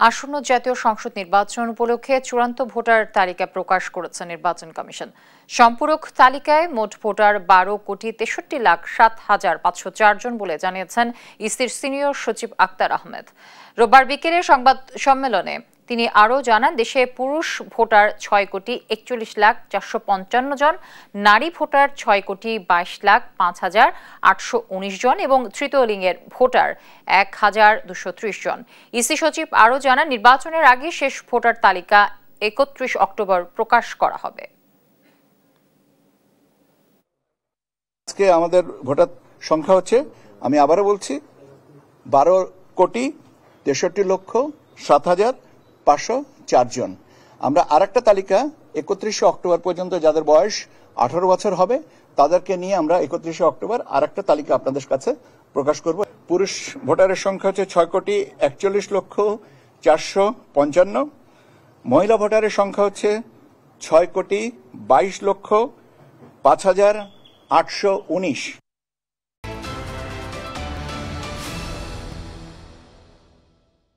আসন্ন জাতীয় সংসদ নির্বাচন উপলক্ষে চূড়ান্ত ভোটার তালিকা প্রকাশ করেছে নির্বাচন কমিশন। সম্পূরক তালিকায় মোট ভোটার 12,63,07,504 জন বলে জানিয়েছেন ইসির সিনিয়র সচিব আক্তার আহমেদ। রোববার বিকেলে সংবাদ সম্মেলনে তিনি আরও জানান, দেশে পুরুষ ভোটার 6,41,455 জন, নারী ভোটার 6,22,05,819 জন এবং তৃতীয় লিঙ্গের ভোটার 1,230 জন। ইসি সচিব আরও জানান, নির্বাচনের আগে শেষ ভোটার তালিকা 31 অক্টোবর প্রকাশ করা হবে। আজকে আমাদের ভোটার সংখ্যা হচ্ছে, আমি আবারও বলছি, 12,63,07,504 জন। আমরা আরেকটা তালিকা 31 অক্টোবর পর্যন্ত যাদের বয়স 18 বছর হবে তাদেরকে নিয়ে আমরা 31 অক্টোবর আরেকটা তালিকা আপনাদের কাছে প্রকাশ করব। পুরুষ ভোটারের সংখ্যা হচ্ছে 6,41,455। মহিলা ভোটারের সংখ্যা হচ্ছে 6,22,05,819।